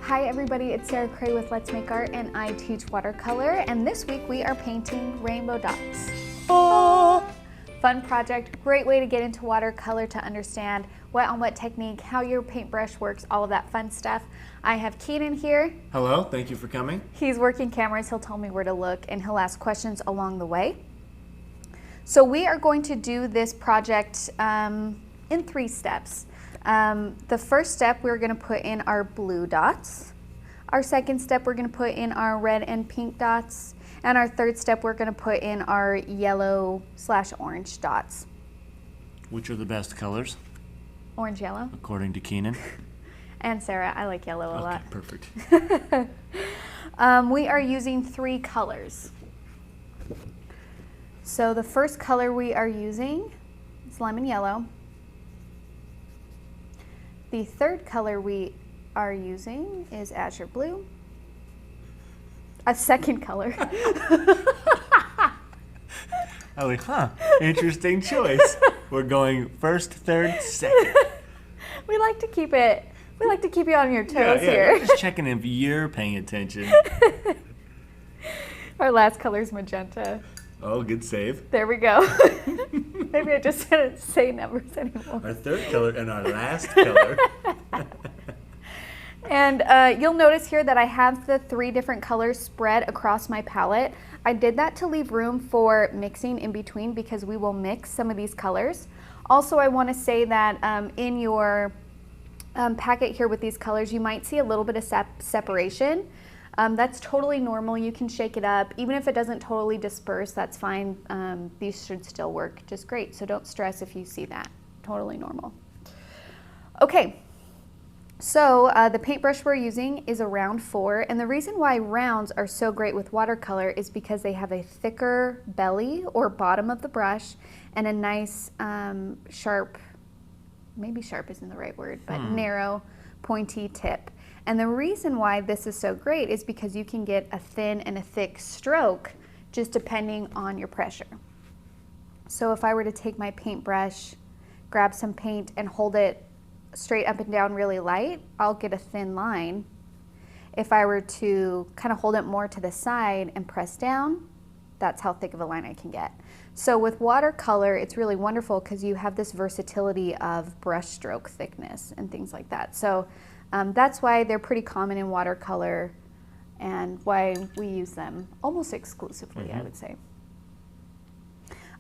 Hi everybody, it's Sarah Cray with Let's Make Art and I teach watercolor, and this week we are painting rainbow dots. Oh! Fun project, great way to get into watercolor to understand wet on wet technique, how your paintbrush works, all of that fun stuff. I have Keenan here. Hello, thank you for coming. He's working cameras, he'll tell me where to look and he'll ask questions along the way. So we are going to do this project in 3 steps. The first step, we're going to put in our blue dots. Our second step, we're going to put in our red and pink dots. And our third step, we're going to put in our yellow/orange dots. Which are the best colors? Orange, yellow. According to Keenan. And Sarah, I like yellow a lot. Perfect. We are using 3 colors. So the first color we are using is lemon yellow. The third color we are using is azure blue. A second color. I was like, interesting choice. We're going first, third, second. We like to keep you on your toes here. We're just checking if you're paying attention. Our last color is magenta. Oh, good save. There we go. Maybe I just didn't say numbers anymore. Our third color and our last color. And you'll notice here that I have the 3 different colors spread across my palette. I did that to leave room for mixing in between because we will mix some of these colors. Also, I want to say that in your packet here with these colors, you might see a little bit of separation. That's totally normal. You can shake it up. Even if it doesn't totally disperse, that's fine. These should still work just great. So don't stress if you see that. Totally normal. Okay. So the paintbrush we're using is a round 4, and the reason why rounds are so great with watercolor is because they have a thicker belly or bottom of the brush and a nice sharp, maybe sharp isn't the right word, but narrow pointy tip. And the reason why this is so great is because you can get a thin and a thick stroke just depending on your pressure. So if I were to take my paintbrush, grab some paint and hold it straight up and down really light, I'll get a thin line. If I were to kind of hold it more to the side and press down, that's how thick of a line I can get. So with watercolor, it's really wonderful because you have this versatility of brush stroke thickness and things like that. So that's why they're pretty common in watercolor and why we use them almost exclusively, I would say.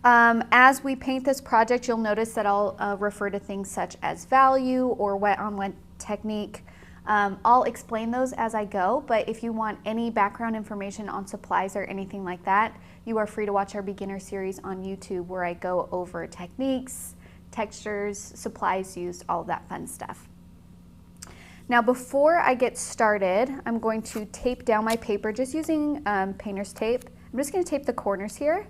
As we paint this project, you'll notice that I'll refer to things such as value or wet on wet technique. I'll explain those as I go, but if you want any background information on supplies or anything like that, you are free to watch our beginner series on YouTube where I go over techniques, textures, supplies used, all of that fun stuff. Now before I get started, I'm going to tape down my paper just using painter's tape. I'm just going to tape the corners here.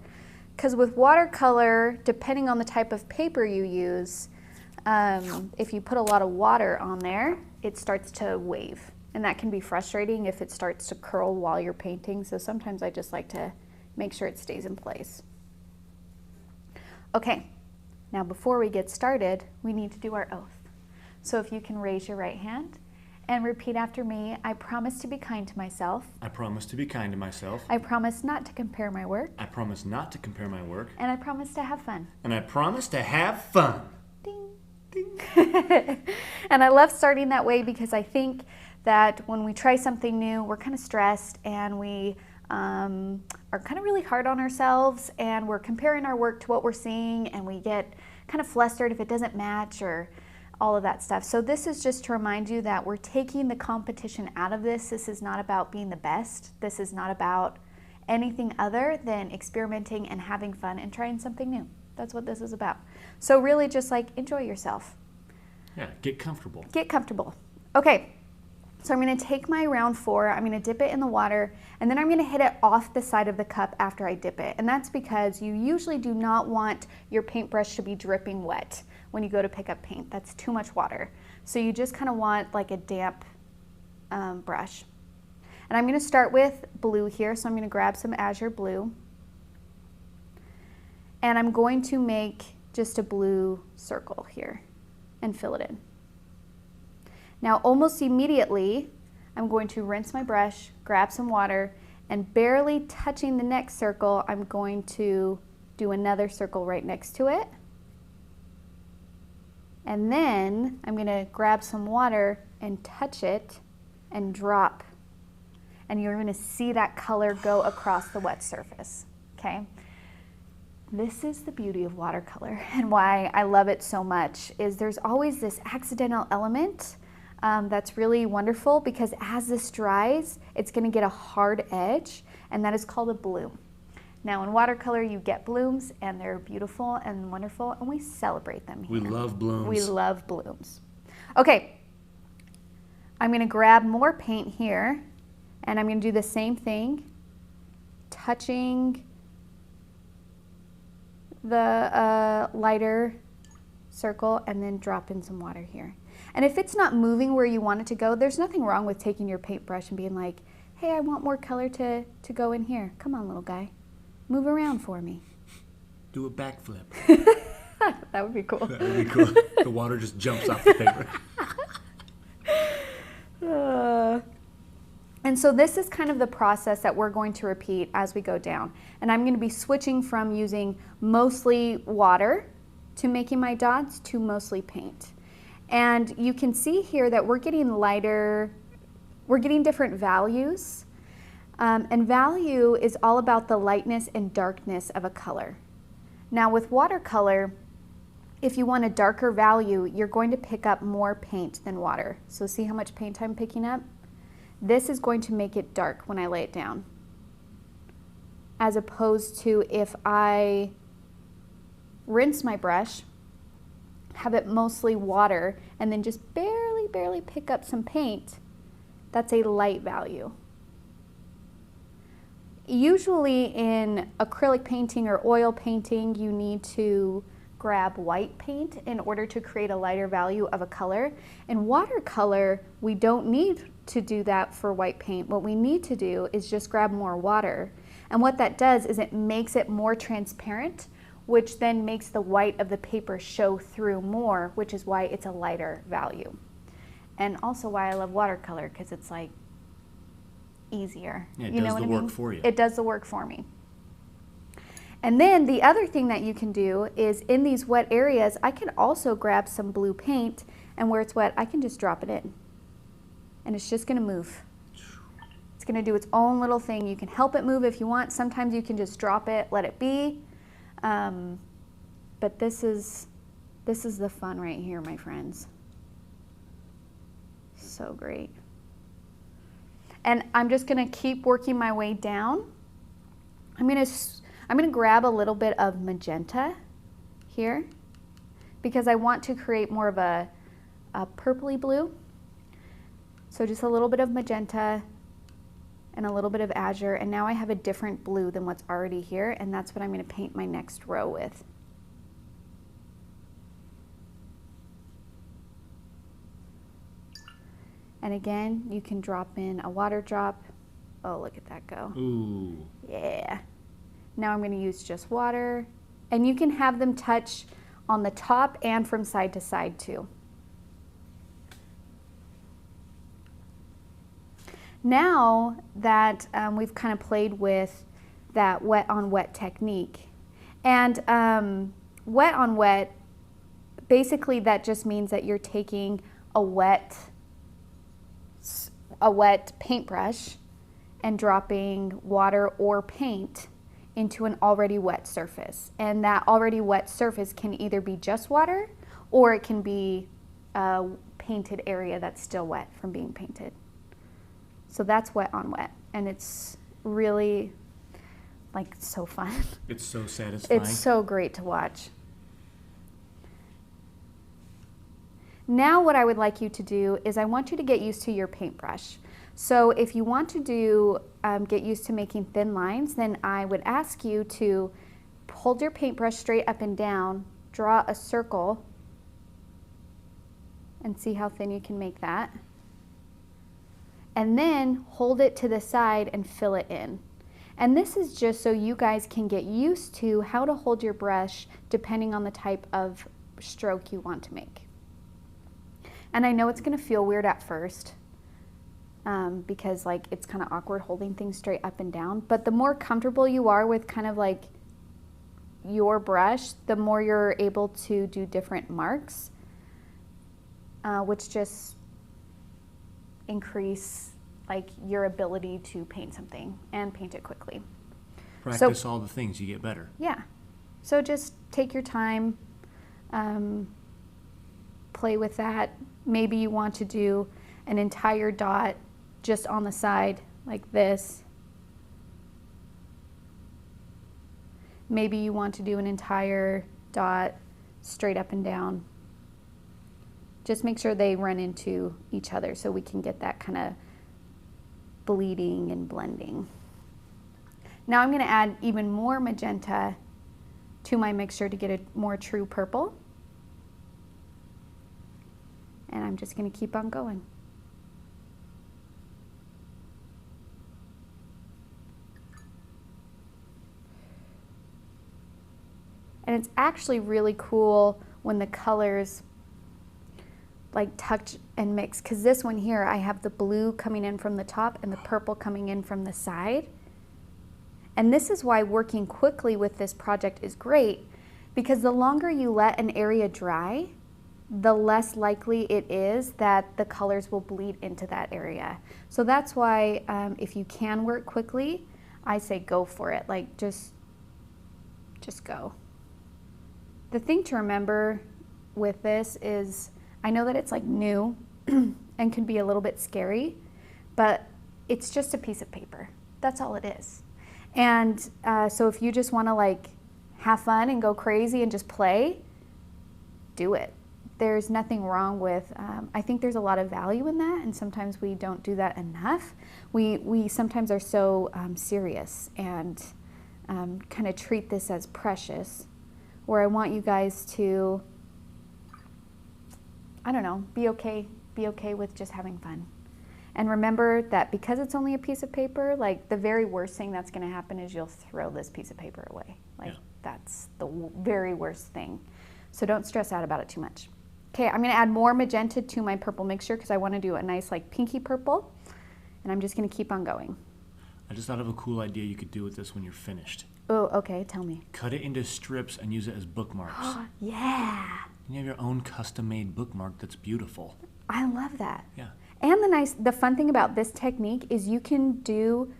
Because with watercolor, depending on the type of paper you use, if you put a lot of water on there, it starts to wave. And that can be frustrating if it starts to curl while you're painting. So sometimes I just like to make sure it stays in place. Okay, now before we get started, we need to do our oath. So if you can raise your right hand and repeat after me. I promise to be kind to myself. I promise to be kind to myself. I promise not to compare my work. I promise not to compare my work. And I promise to have fun. And I promise to have fun. Ding. Ding. And I love starting that way because I think that when we try something new, we're kind of stressed and we are kind of really hard on ourselves and we're comparing our work to what we're seeing and we get kind of flustered if it doesn't match or all of that stuff. So this is just to remind you that we're taking the competition out of this. This is not about being the best. This is not about anything other than experimenting and having fun and trying something new. That's what this is about. So really just like enjoy yourself. Yeah, get comfortable. Get comfortable. Okay, so I'm gonna take my round 4, I'm gonna dip it in the water, and then I'm gonna hit it off the side of the cup after I dip it. And that's because you usually do not want your paintbrush to be dripping wet when you go to pick up paint. That's too much water. So you just kind of want like a damp brush. And I'm going to start with blue here. So I'm going to grab some azure blue. And I'm going to make just a blue circle here and fill it in. Now almost immediately, I'm going to rinse my brush, grab some water, and barely touching the next circle, I'm going to do another circle right next to it. And then I'm gonna grab some water and touch it and drop. And you're gonna see that color go across the wet surface, okay? This is the beauty of watercolor and why I love it so much is there's always this accidental element that's really wonderful because as this dries, it's gonna get a hard edge and that is called a bloom. Now in watercolor, you get blooms and they're beautiful and wonderful and we celebrate them here. We love blooms. We love blooms. Okay, I'm gonna grab more paint here and I'm gonna do the same thing, touching the lighter circle and then drop in some water here. And if it's not moving where you want it to go, there's nothing wrong with taking your paintbrush and being like, hey, I want more color to go in here. Come on, little guy. Move around for me. Do a backflip. That would be cool. That would be cool. The water just jumps off the paper. And so this is kind of the process that we're going to repeat as we go down. And I'm going to be switching from using mostly water to making my dots to mostly paint. And you can see here that we're getting lighter, we're getting different values. And value is all about the lightness and darkness of a color. Now with watercolor, if you want a darker value, you're going to pick up more paint than water. So see how much paint I'm picking up? This is going to make it dark when I lay it down. As opposed to if I rinse my brush, have it mostly water, and then just barely pick up some paint, that's a light value. Usually in acrylic painting or oil painting, you need to grab white paint in order to create a lighter value of a color. In watercolor, we don't need to do that for white paint. What we need to do is just grab more water. And what that does is it makes it more transparent, which then makes the white of the paper show through more, which is why it's a lighter value. And also why I love watercolor, because it's like easier. Yeah, it you know does what the I mean? work for you. It does the work for me. And then the other thing that you can do is in these wet areas, I can also grab some blue paint, and where it's wet, I can just drop it in. And it's just gonna move. It's gonna do its own little thing. You can help it move if you want. Sometimes you can just drop it, let it be. But this is the fun right here, my friends. So great. And I'm just gonna keep working my way down. I'm gonna grab a little bit of magenta here because I want to create more of a purpley blue. So just a little bit of magenta and a little bit of azure, and now I have a different blue than what's already here, and that's what I'm gonna paint my next row with. And again, you can drop in a water drop. Oh, look at that go. Ooh. Yeah. Now I'm going to use just water. And you can have them touch on the top and from side to side too. Now that we've kind of played with that wet on wet technique, and wet on wet, basically that just means that you're taking a wet paintbrush and dropping water or paint into an already wet surface. And that already wet surface can either be just water or it can be a painted area that's still wet from being painted. So that's wet on wet, and it's really like so fun. It's so satisfying. It's so great to watch. Now what I would like you to do is I want you to get used to your paintbrush. So if you want to do get used to making thin lines, then I would ask you to hold your paintbrush straight up and down, draw a circle, and see how thin you can make that. And then hold it to the side and fill it in. And this is just so you guys can get used to how to hold your brush depending on the type of stroke you want to make. And I know it's going to feel weird at first, because like it's kind of awkward holding things straight up and down. But the more comfortable you are with kind of like your brush, the more you're able to do different marks, which just increase like your ability to paint something and paint it quickly. Practice all the things, you get better. Yeah. So just take your time, play with that. Maybe you want to do an entire dot just on the side like this. Maybe you want to do an entire dot straight up and down. Just make sure they run into each other so we can get that kind of bleeding and blending. Now I'm going to add even more magenta to my mixture to get a more true purple. And I'm just going to keep on going. And it's actually really cool when the colors like touch and mix, because this one here, I have the blue coming in from the top and the purple coming in from the side. And this is why working quickly with this project is great, because the longer you let an area dry, the less likely it is that the colors will bleed into that area. So that's why if you can work quickly, I say go for it. Like just go. The thing to remember with this is, I know that it's like new and can be a little bit scary, but it's just a piece of paper. That's all it is. And so if you just want to like have fun and go crazy and just play, do it. There's nothing wrong with, I think there's a lot of value in that, and sometimes we don't do that enough. We sometimes are so serious and kind of treat this as precious, where I want you guys to, I don't know, be okay with just having fun. And remember that because it's only a piece of paper, like the very worst thing that's going to happen is you'll throw this piece of paper away. Like that's the very worst thing. So don't stress out about it too much. Okay, I'm going to add more magenta to my purple mixture because I want to do a nice like pinky purple. And I'm just going to keep on going. I just thought of a cool idea you could do with this when you're finished. Oh, okay, tell me. Cut it into strips and use it as bookmarks. Yeah. You have your own custom-made bookmark that's beautiful. I love that. Yeah. And the fun thing about this technique is you can do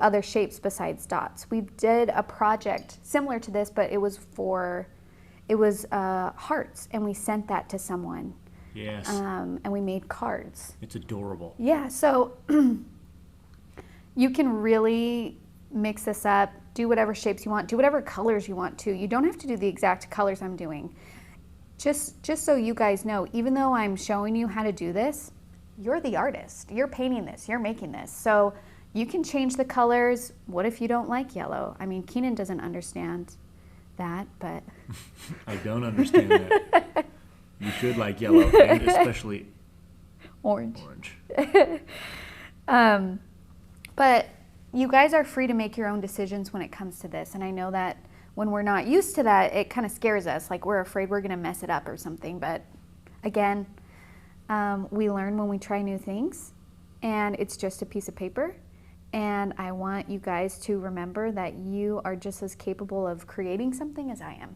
other shapes besides dots. We did a project similar to this, but it was hearts, and we sent that to someone. Yes. And we made cards. It's adorable. Yeah, so you can really mix this up, do whatever shapes you want, do whatever colors you want to. You don't have to do the exact colors I'm doing. Just so you guys know, even though I'm showing you how to do this, you're the artist. You're painting this, you're making this. So you can change the colors. What if you don't like yellow? I mean, Keenan doesn't understand that, but... I don't understand that. You should like yellow, and especially orange. Orange. But you guys are free to make your own decisions when it comes to this. And I know that when we're not used to that, it kind of scares us. Like we're afraid we're going to mess it up or something. But again, we learn when we try new things, and it's just a piece of paper. And I want you guys to remember that you are just as capable of creating something as I am.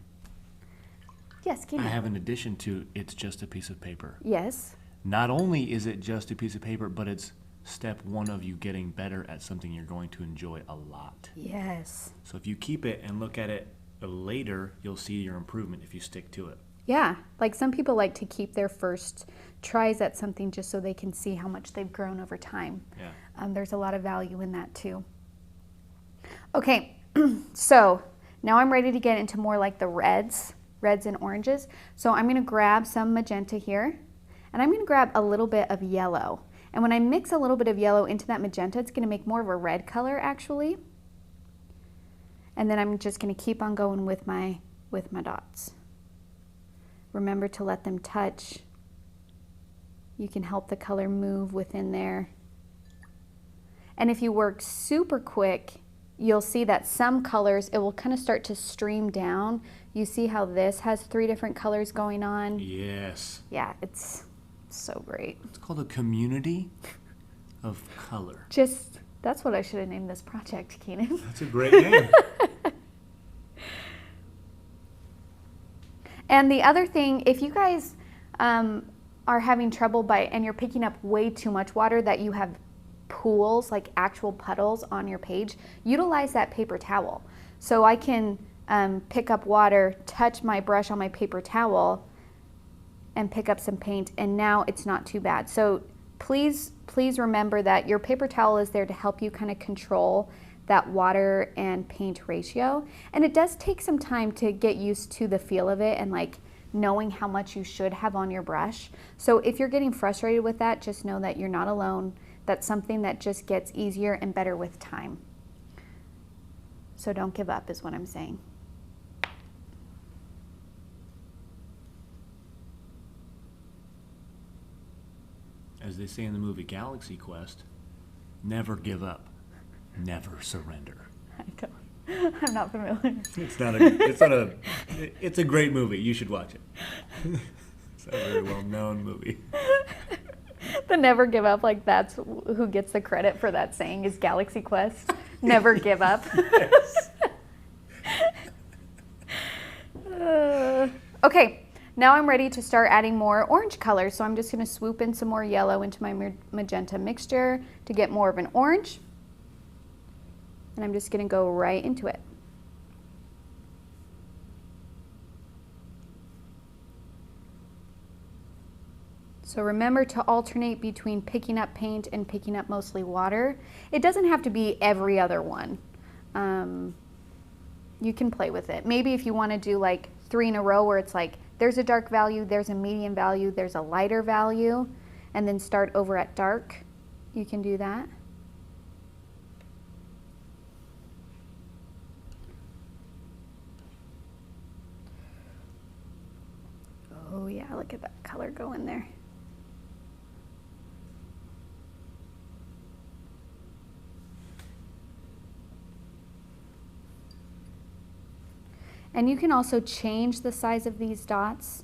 Yes, Keenan. I have an addition to it's just a piece of paper. Yes. Not only is it just a piece of paper, but it's step one of you getting better at something you're going to enjoy a lot. Yes. So if you keep it and look at it later, you'll see your improvement if you stick to it. Yeah, like some people like to keep their first tries at something just so they can see how much they've grown over time. Yeah. There's a lot of value in that too. Okay, so now I'm ready to get into more like the reds and oranges. So I'm going to grab some magenta here, and I'm going to grab a little bit of yellow. And when I mix a little bit of yellow into that magenta, it's going to make more of a red color actually. And then I'm just going to keep on going with my dots. Remember to let them touch. You can help the color move within there. And if you work super quick, you'll see that some colors, it will kind of start to stream down. You see how this has 3 different colors going on? Yes. Yeah, it's so great. It's called a community of color. That's what I should have named this project, Keenan. That's a great name. And the other thing, if you guys are having trouble and you're picking up way too much water, that you have pools, like actual puddles on your page, utilize that paper towel. So I can pick up water, touch my brush on my paper towel, and pick up some paint, and now it's not too bad. So please remember that your paper towel is there to help you kind of control that water and paint ratio. And it does take some time to get used to the feel of it and like knowing how much you should have on your brush. So if you're getting frustrated with that, just know that you're not alone. That's something that just gets easier and better with time. So don't give up is what I'm saying. As they say in the movie Galaxy Quest, never give up, never surrender. I'm not familiar. It's a great movie. You should watch it. It's a very well-known movie. The never give up, like that's who gets the credit for that saying is Galaxy Quest. Never give up. Yes. Okay. Now I'm ready to start adding more orange color, so I'm just going to swoop in some more yellow into my magenta mixture to get more of an orange. And I'm just going to go right into it. So remember to alternate between picking up paint and picking up mostly water. It doesn't have to be every other one. You can play with it. Maybe if you want to do like 3 in a row where it's like there's a dark value, there's a medium value, there's a lighter value, and then start over at dark, you can do that. Oh yeah, look at that color go in there. And you can also change the size of these dots.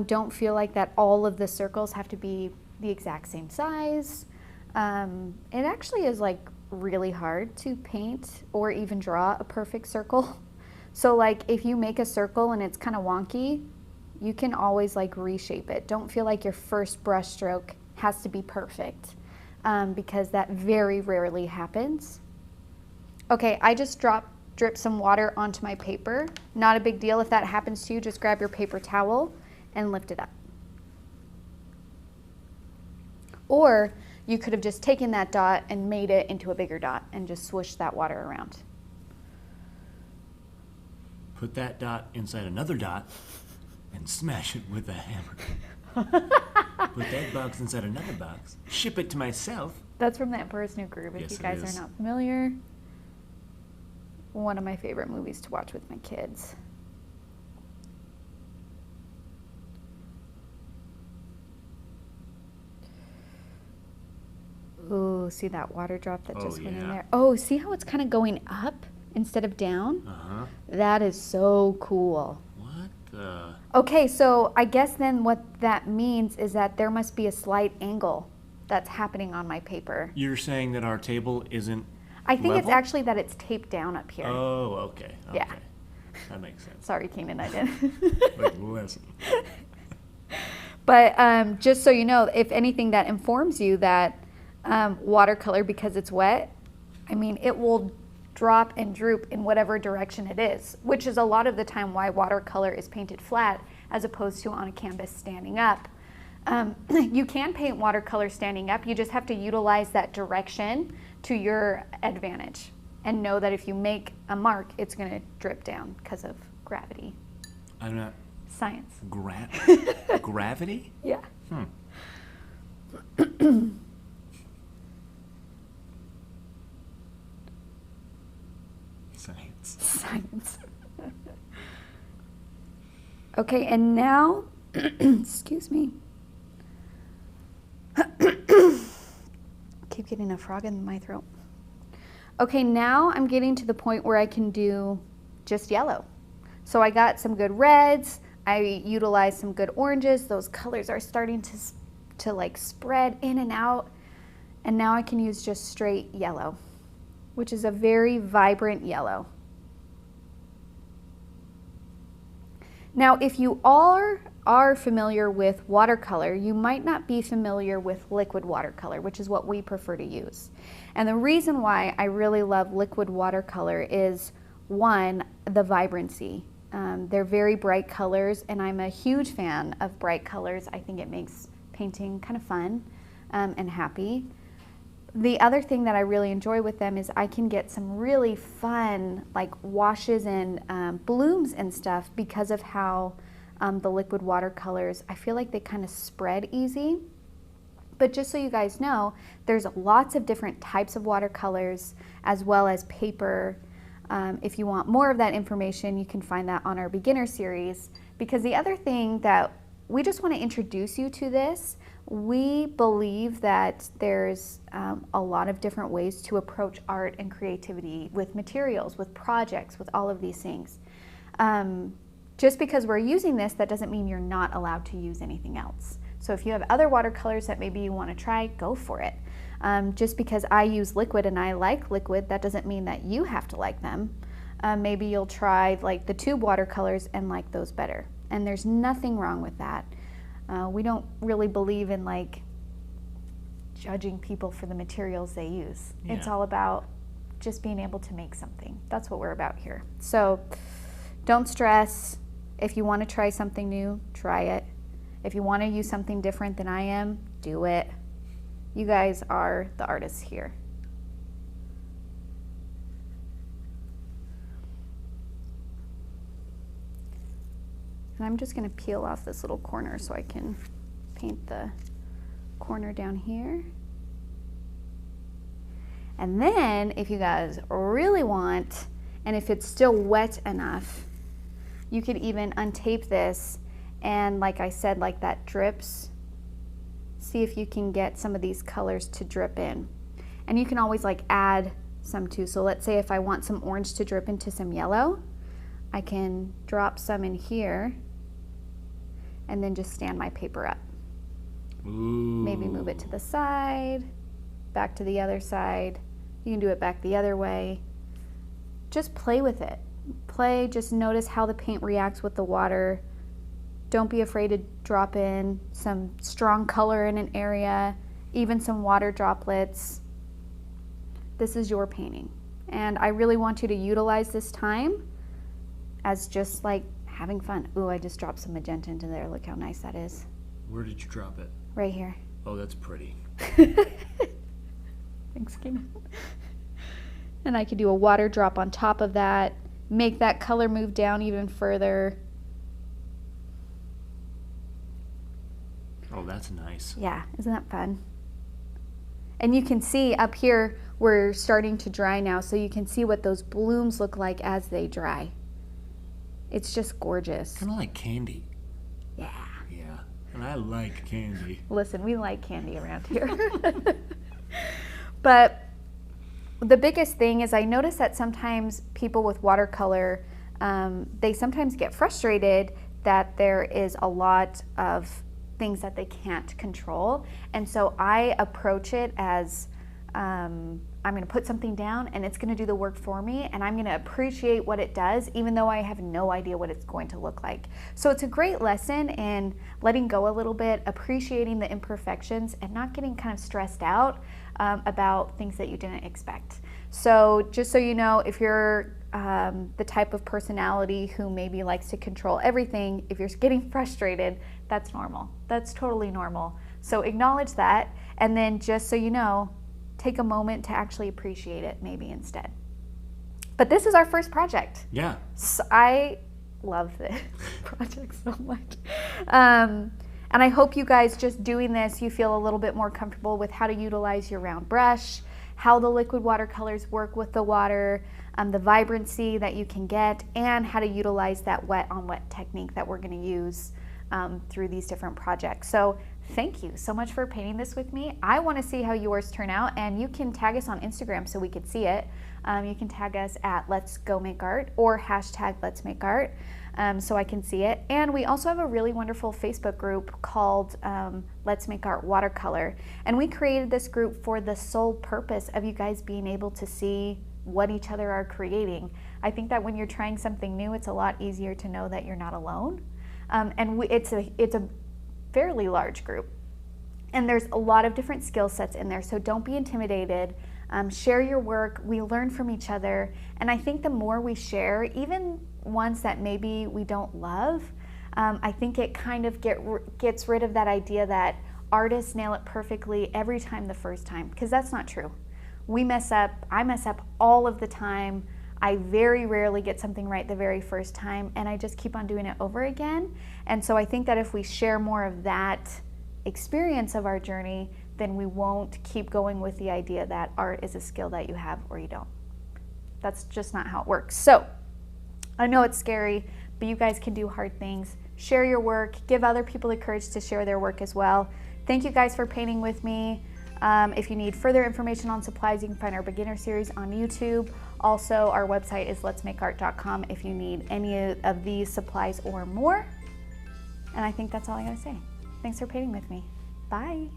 Don't feel like that all of the circles have to be the exact same size. It actually is like really hard to paint or even draw a perfect circle. So like if you make a circle and it's kind of wonky, you can always like reshape it. Don't feel like your first brush stroke has to be perfect because that very rarely happens. Okay, I just drip some water onto my paper. Not a big deal if that happens to you. Just grab your paper towel and lift it up. Or you could have just taken that dot and made it into a bigger dot and just swish that water around. Put that dot inside another dot and smash it with a hammer. Put that box inside another box. Ship it to myself. That's from The Emperor's New Groove, if Yes, you it guys is. are not familiar. One of my favorite movies to watch with my kids. Ooh, see that water drop that just went in yeah. there? Oh, see how it's kind of going up instead of down? Uh-huh. That is so cool. What the? Okay, so I guess then what that means is that there must be a slight angle that's happening on my paper. You're saying that our table isn't I think it's level? actually that it's taped down up here. Oh, okay. Yeah. That makes sense. Sorry, Keenan, I didn't. Like, listen. But just so you know, if anything, that informs you that watercolor, because it's wet, I mean, it will drop and droop in whatever direction it is, which is a lot of the time why watercolor is painted flat as opposed to on a canvas standing up. You can paint watercolor standing up, you just have to utilize that direction to your advantage and know that if you make a mark, it's going to drip down because of gravity. I'm not. Science. Gravity? Yeah. Science. Science. Okay, and now, excuse me. Keep getting a frog in my throat. Okay, now I'm getting to the point where I can do just yellow. So I got some good reds, I utilized some good oranges, those colors are starting to like spread in and out, And now I can use just straight yellow, which is a very vibrant yellow. Now, if you are familiar with watercolor, you might not be familiar with liquid watercolor, which is what we prefer to use. And the reason why I really love liquid watercolor is, one, the vibrancy. They're very bright colors, and I'm a huge fan of bright colors. I think it makes painting kind of fun and happy. The other thing that I really enjoy with them is I can get some really fun like washes and blooms and stuff because of how the liquid watercolors, I feel like they kind of spread easy. But just so you guys know, there's lots of different types of watercolors as well as paper. If you want more of that information, you can find that on our beginner series. Because the other thing that we just want to introduce you to this, we believe that there's a lot of different ways to approach art and creativity with materials, with projects, with all of these things. Just because we're using this, that doesn't mean you're not allowed to use anything else. So if you have other watercolors that maybe you want to try, go for it. Just because I use liquid and I like liquid, that doesn't mean that you have to like them. Maybe you'll try like the tube watercolors and like those better. And there's nothing wrong with that. We don't really believe in like judging people for the materials they use. Yeah. It's all about just being able to make something. That's what we're about here. So don't stress. If you want to try something new, try it. If you want to use something different than I am, do it. You guys are the artists here. And I'm just going to peel off this little corner so I can paint the corner down here. And then if you guys really want, and if it's still wet enough, you could even untape this, and like I said, like that drips, see if you can get some of these colors to drip in. And you can always like add some too. So let's say if I want some orange to drip into some yellow, I can drop some in here and then just stand my paper up. Ooh. Maybe move it to the side, back to the other side. You can do it back the other way. Just play with it. Play, just notice how the paint reacts with the water. Don't be afraid to drop in some strong color in an area, even some water droplets. This is your painting. And I really want you to utilize this time as just like having fun. Ooh, I just dropped some magenta into there. Look how nice that is. Where did you drop it? Right here. Oh, that's pretty. Thanks, Keenan. And I could do a water drop on top of that, make that color move down even further. Oh, that's nice. Yeah, isn't that fun? And you can see up here, we're starting to dry now, so you can see what those blooms look like as they dry. It's just gorgeous. Kind of like candy. Yeah. Yeah, and I like candy. Listen, we like candy around here. But the biggest thing is I notice that sometimes people with watercolor, they sometimes get frustrated that there is a lot of things that they can't control. And so I approach it as I'm going to put something down and it's going to do the work for me, and I'm going to appreciate what it does even though I have no idea what it's going to look like. So it's a great lesson in letting go a little bit, appreciating the imperfections, and not getting kind of stressed out about things that you didn't expect. So just so you know, if you're the type of personality who maybe likes to control everything, if you're getting frustrated, that's normal. That's totally normal. So acknowledge that, and then just so you know, take a moment to actually appreciate it maybe instead. But this is our first project. Yeah. So I love this project so much. And I hope you guys just doing this, you feel a little bit more comfortable with how to utilize your round brush, how the liquid watercolors work with the water, the vibrancy that you can get, and how to utilize that wet on wet technique that we're going to use through these different projects. So thank you so much for painting this with me. I want to see how yours turn out, and you can tag us on Instagram so we could see it. You can tag us at Let's Go Make Art or hashtag Let's Make Art. so I can see it. And we also have a really wonderful Facebook group called Let's Make Art Watercolor. And we created this group for the sole purpose of you guys being able to see what each other are creating. I think that when you're trying something new, it's a lot easier to know that you're not alone. It's a fairly large group. And there's a lot of different skill sets in there, so don't be intimidated. Share your work. We learn from each other. And I think the more we share, even ones that maybe we don't love, I think it kind of gets rid of that idea that artists nail it perfectly every time the first time, because that's not true. We mess up. I mess up all of the time. I very rarely get something right the very first time, and I just keep on doing it over again. And so I think that if we share more of that experience of our journey, then we won't keep going with the idea that art is a skill that you have or you don't. That's just not how it works. So I know it's scary, but you guys can do hard things. Share your work, give other people the courage to share their work as well. Thank you guys for painting with me. If you need further information on supplies, you can find our beginner series on YouTube. Also, our website is letsmakeart.com if you need any of these supplies or more. And I think that's all I gotta say. Thanks for painting with me. Bye.